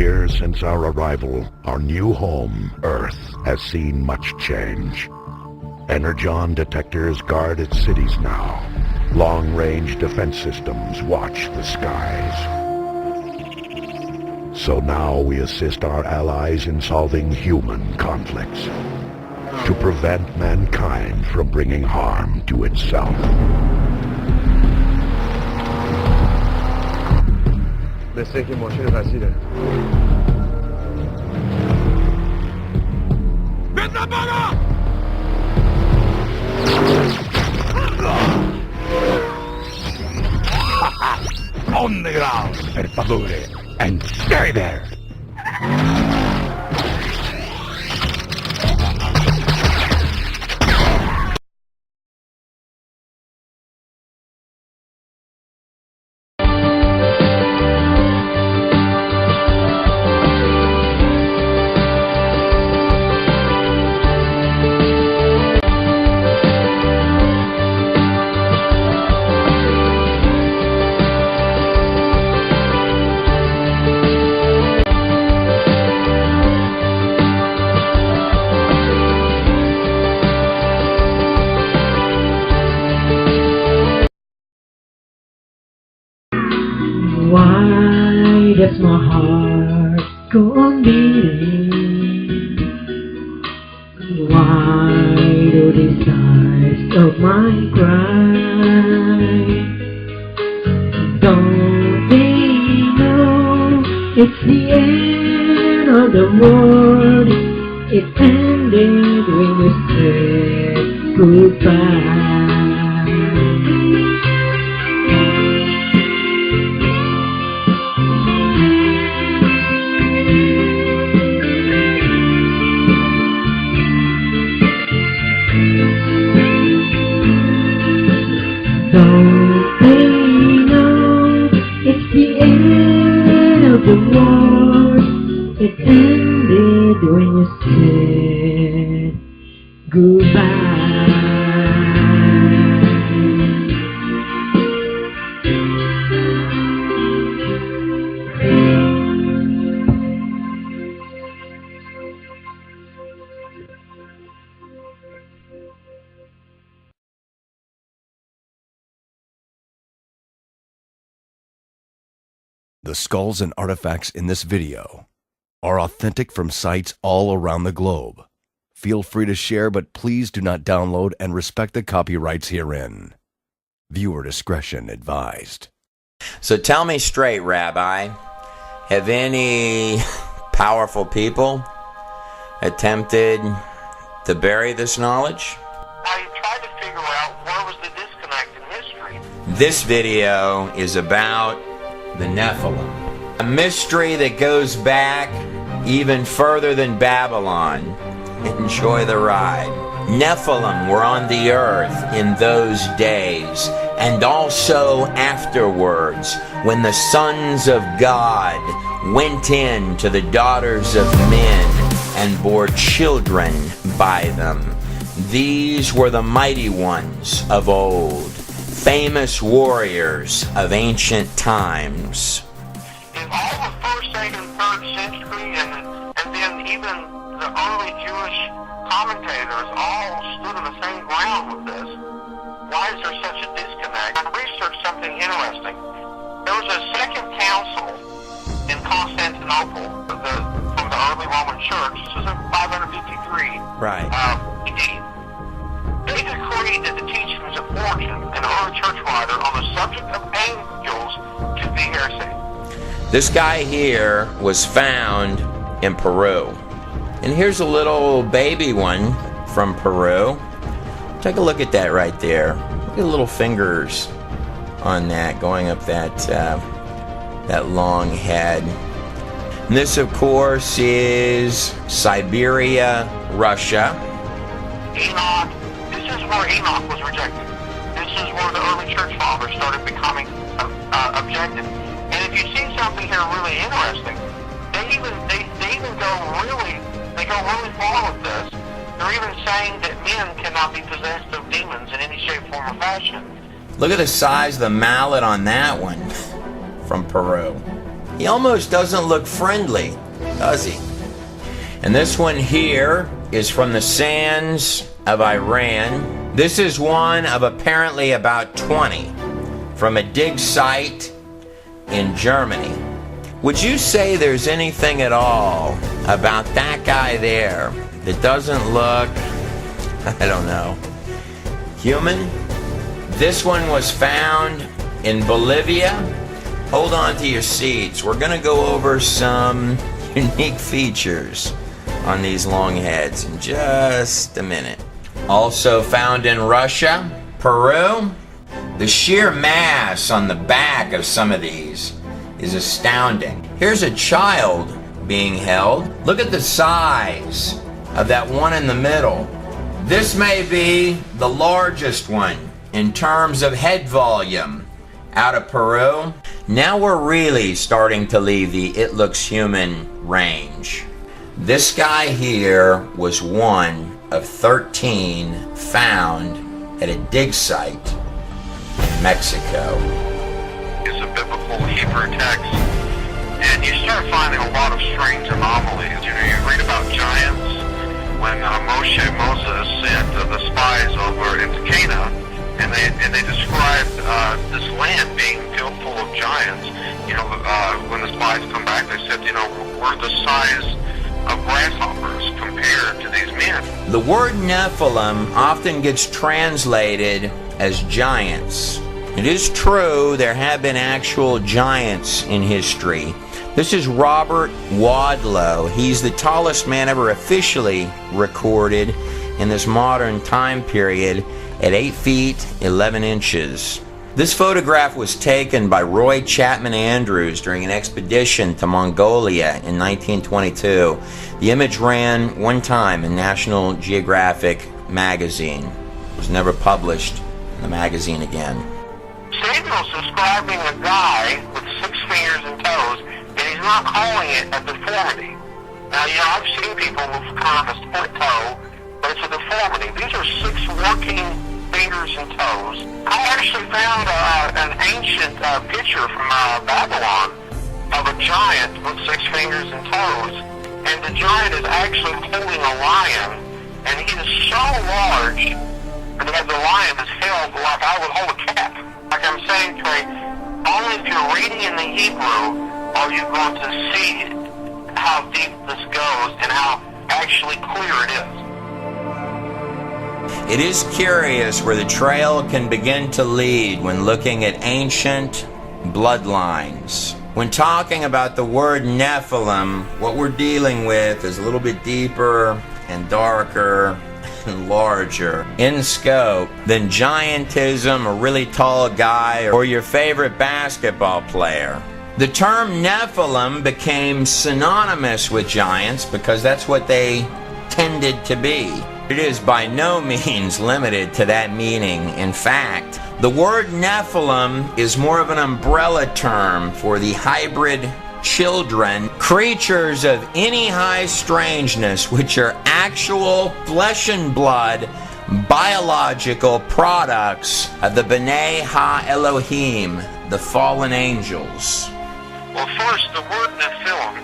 years since our arrival, our new home, Earth, has seen much change. Energon detectors guard its cities now. Long-range defense systems watch the skies. So now we assist our allies in solving human conflicts, to prevent mankind from bringing harm to itself. مثل اینکه ماشین وزیره. بزن بالا! On the ground, per favore, and stay there! Why does my heart go on beating? Why do these eyes of mine cry? Don't they know it's the end of the world? It ended when you said goodbye. Don't they know it's the end of the world? It ended when you said goodbye. The skulls and artifacts in this video are authentic from sites all around the globe. Feel free to share, but please do not download and respect the copyrights herein. Viewer discretion advised. So tell me straight, Rabbi, have any powerful people attempted to bury this knowledge? I tried to figure out where was the disconnect in history. This video is about the Nephilim, a mystery that goes back even further than Babylon. Enjoy the ride. Nephilim were on the earth in those days, and also afterwards, when the sons of God went in to the daughters of men and bore children by them. These were the mighty ones of old, famous warriors of ancient times. In all the 1st, 2nd, 3rd century, and then even the early Jewish commentators all stood on the same ground with this. Why is there such a disconnect? I researched something interesting. There was a second council in Constantinople from the early Roman Church. This was in 553. Right. They decreed that the teachings of Origen, an early church writer, on the subject of angels to be heresy. This guy here was found in Peru. And here's a little baby one from Peru. Take a look at that right there. Look at the little fingers on that going up that long head. And this, of course, is Siberia, Russia. Enoch. This is where Enoch was rejected. This is where the early church fathers started becoming objective. And if you see something here really interesting, they go really far with this. They're even saying that men cannot be possessed of demons in any shape, form, or fashion. Look at the size of the mallet on that one from Peru. He almost doesn't look friendly, does he? And this one here is from the sands of Iran. This is one of apparently about 20 from a dig site in Germany. Would you say there's anything at all about that guy there that doesn't look, I don't know, human? This one was found in Bolivia. Hold on to your seats. We're going to go over some unique features on these long heads in just a minute. Also found in Russia, Peru. The sheer mass on the back of some of these is astounding. Here's a child being held. Look at the size of that one in the middle. This may be the largest one in terms of head volume out of Peru. Now we're really starting to leave the it looks human range. This guy here was one of 13 found at a dig site in Mexico. It's a biblical Hebrew text, and you start finding a lot of strange anomalies. You know, you read about giants when Moses sent the spies over into Canaan, and they described this land being filled full of giants. You know, when the spies come back, they said, you know, we're the size of grasshoppers compared to these men. The word Nephilim often gets translated as giants. It is true there have been actual giants in history. This is Robert Wadlow. He's the tallest man ever officially recorded in this modern time period at 8 feet 11 inches. This photograph was taken by Roy Chapman Andrews during an expedition to Mongolia in 1922. The image ran one time in National Geographic magazine. It was never published in the magazine again. Samuel's describing a guy with 6 fingers and toes, and he's not calling it a deformity. Now, you know, I've seen people with kind of a split toe, but it's a deformity. These are 6 working fingers and toes. I actually found an ancient picture from Babylon of a giant with 6 fingers and toes, and the giant is actually holding a lion, and he is so large that the lion is held like I would hold a cat. Like I'm saying, Trey, only if you're reading in the Hebrew are you going to see how deep this goes and how actually clear it is. It is curious where the trail can begin to lead when looking at ancient bloodlines. When talking about the word Nephilim, what we're dealing with is a little bit deeper and darker and larger in scope than giantism, a really tall guy, or your favorite basketball player. The term Nephilim became synonymous with giants because that's what they tended to be. It is by no means limited to that meaning. In fact, the word Nephilim is more of an umbrella term for the hybrid children, creatures of any high strangeness, which are actual flesh and blood, biological products of the B'nai Ha-Elohim, the fallen angels. Well, first, the word Nephilim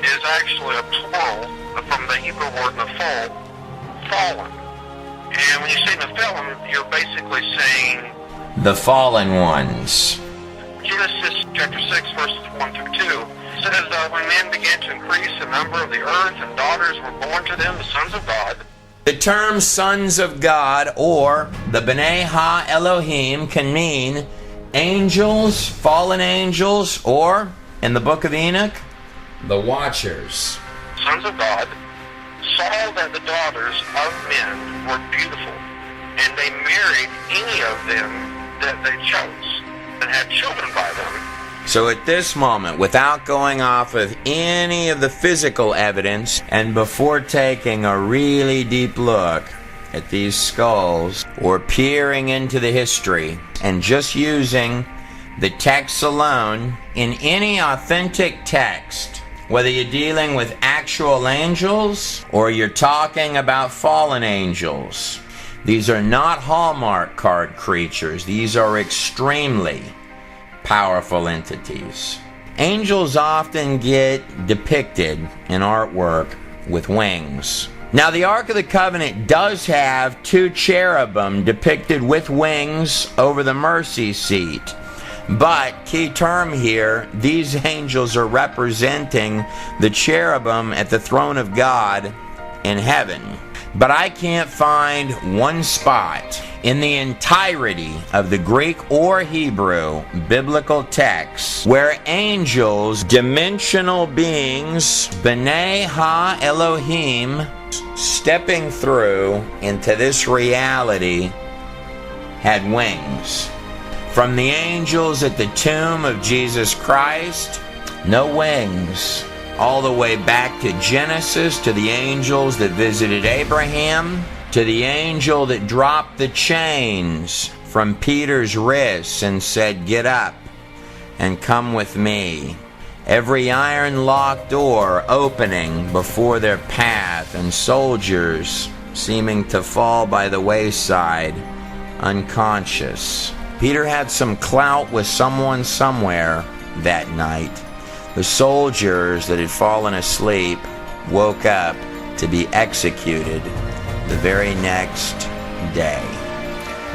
is actually a plural from the Hebrew word nephal, fallen. And when you say Nephilim, you're basically saying the fallen ones. Genesis chapter 6, verses 1 through 2 says that when men began to increase in number of the earth and daughters were born to them, the sons of God. The term sons of God or the B'nai Ha-Elohim can mean angels, fallen angels, or, in the book of Enoch, the watchers. Sons of God saw that the daughters of men were beautiful, and they married any of them that they chose, and had children by them. So at this moment, without going off of any of the physical evidence, and before taking a really deep look at these skulls, or peering into the history, and just using the text alone, in any authentic text, whether you're dealing with actual angels, or you're talking about fallen angels, these are not Hallmark card creatures. These are extremely powerful entities. Angels often get depicted in artwork with wings. Now, the Ark of the Covenant does have 2 cherubim depicted with wings over the mercy seat. But, key term here, these angels are representing the cherubim at the throne of God in heaven. But I can't find one spot in the entirety of the Greek or Hebrew biblical texts where angels, dimensional beings, B'nai Ha Elohim, stepping through into this reality, had wings. From the angels at the tomb of Jesus Christ, no wings. All the way back to Genesis, to the angels that visited Abraham, to the angel that dropped the chains from Peter's wrists and said, "Get up and come with me." Every iron-locked door opening before their path, and soldiers seeming to fall by the wayside, unconscious. Peter had some clout with someone somewhere that night. The soldiers that had fallen asleep woke up to be executed the very next day.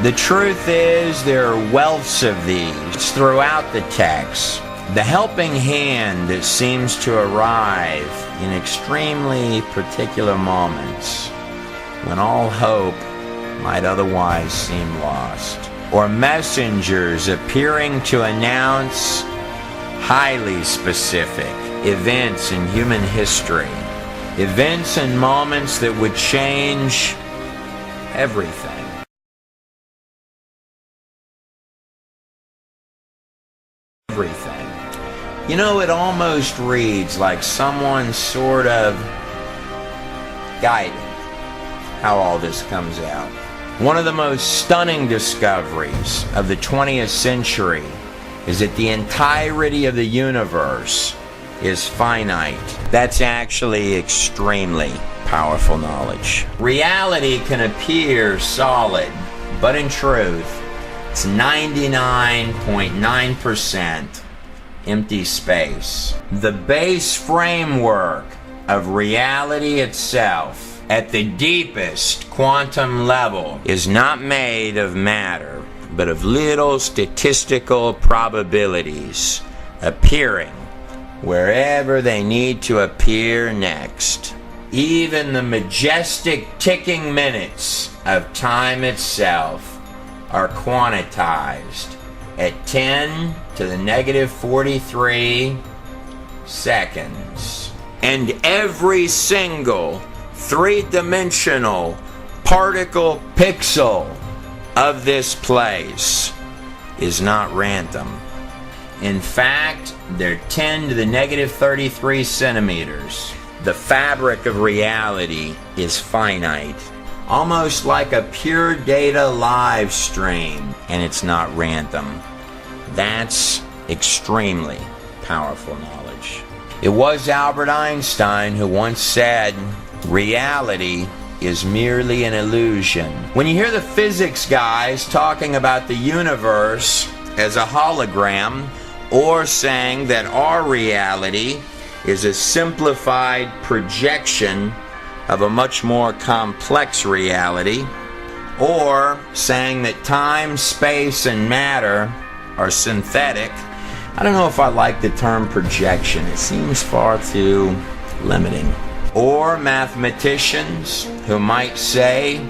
The truth is, there are wealths of these throughout the text. The helping hand that seems to arrive in extremely particular moments when all hope might otherwise seem lost. Or messengers appearing to announce highly specific events in human history. Events and moments that would change everything. Everything. You know, it almost reads like someone sort of guiding how all this comes out. One of the most stunning discoveries of the 20th century is that the entirety of the universe is finite. That's actually extremely powerful knowledge. Reality can appear solid, but in truth, it's 99.9% empty space. The base framework of reality itself, at the deepest quantum level, is not made of matter, but of little statistical probabilities appearing wherever they need to appear next. Even the majestic ticking minutes of time itself are quantized at 10 to the negative 43 seconds. And every single three-dimensional particle pixel of this place is not random. In fact, they're 10 to the negative 33 centimeters. The fabric of reality is finite, almost like a pure data live stream, and it's not random. That's extremely powerful knowledge. It was Albert Einstein who once said, "Reality is merely an illusion." When you hear the physics guys talking about the universe as a hologram, or saying that our reality is a simplified projection of a much more complex reality, or saying that time, space, and matter are synthetic, I don't know if I like the term projection. It seems far too limiting. Or mathematicians who might say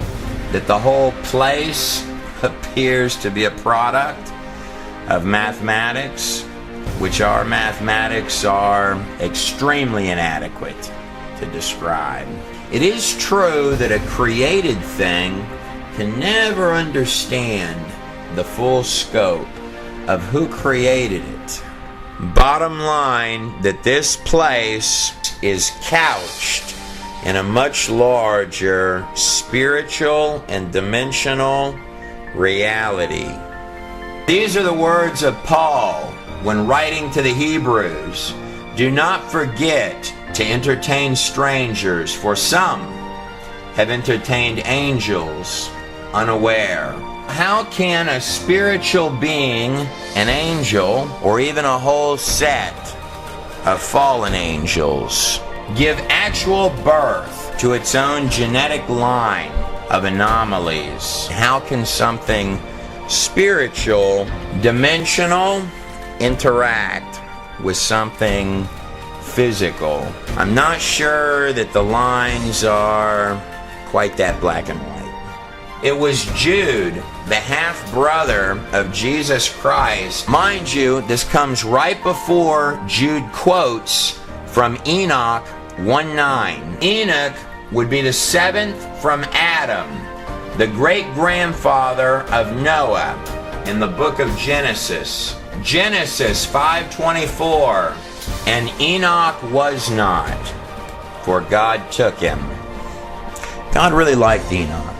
that the whole place appears to be a product of mathematics, which our mathematics are extremely inadequate to describe. It is true that a created thing can never understand the full scope of who created it. Bottom line, that this place is couched in a much larger spiritual and dimensional reality. These are the words of Paul when writing to the Hebrews. "Do not forget to entertain strangers, for some have entertained angels unaware." How can a spiritual being, an angel, or even a whole set of fallen angels give actual birth to its own genetic line of anomalies. How can something spiritual, dimensional, interact with something physical? I'm not sure that the lines are quite that black and white. It was Jude, the half-brother of Jesus Christ. Mind you, this comes right before Jude quotes from Enoch 1:9. Enoch would be the seventh from Adam, the great-grandfather of Noah in the book of Genesis. Genesis 5:24, and Enoch was not, for God took him. God really liked Enoch.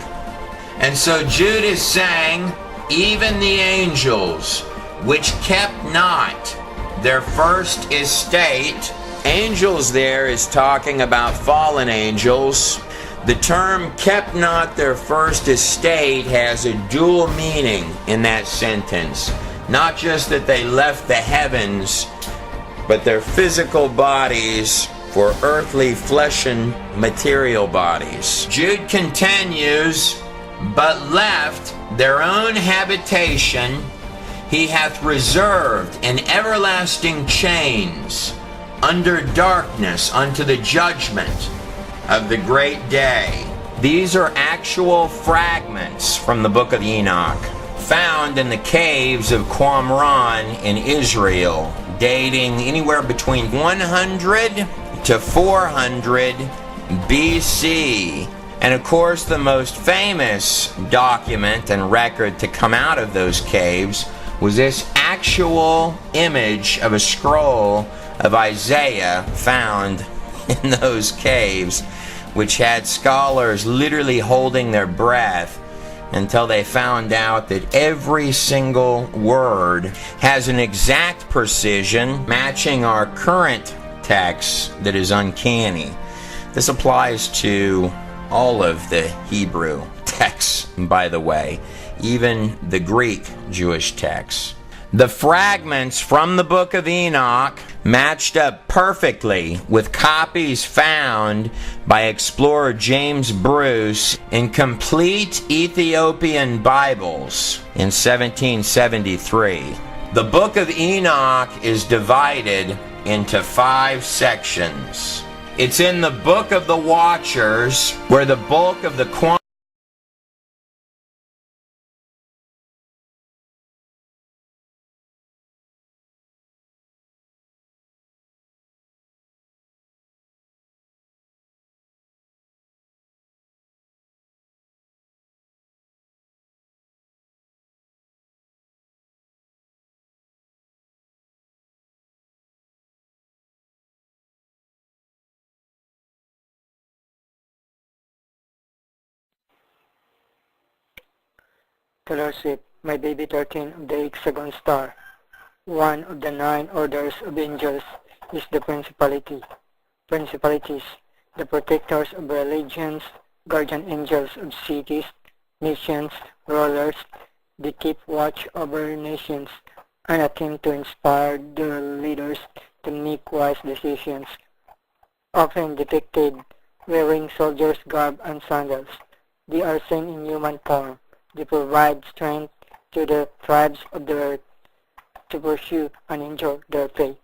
And so Jude is saying, even the angels, which kept not their first estate. Angels there is talking about fallen angels. The term kept not their first estate has a dual meaning in that sentence. Not just that they left the heavens, but their physical bodies for earthly flesh and material bodies. Jude continues, but left their own habitation he hath reserved in everlasting chains under darkness unto the judgment of the great day. These are actual fragments from the book of Enoch, found in the caves of Qumran in Israel, dating anywhere between 100 to 400 BC. And of course, the most famous document and record to come out of those caves was this actual image of a scroll of Isaiah found in those caves, which had scholars literally holding their breath until they found out that every single word has an exact precision matching our current text that is uncanny. This applies to all of the Hebrew texts, by the way, even the Greek Jewish texts. The fragments from the book of Enoch matched up perfectly with copies found by explorer James Bruce in complete Ethiopian Bibles in 1773. The book of Enoch is divided into 5 sections. It's in the book of the Watchers, where the bulk of the Fellowship, my baby 13 of the hexagon star. One of the 9 orders of angels is the principality. Principalities, the protectors of religions, guardian angels of cities, nations, rulers. They keep watch over nations and attempt to inspire their leaders to make wise decisions. Often depicted wearing soldiers' garb and sandals, they are seen in human form. They provide strength to the tribes of the earth to pursue and enjoy their faith.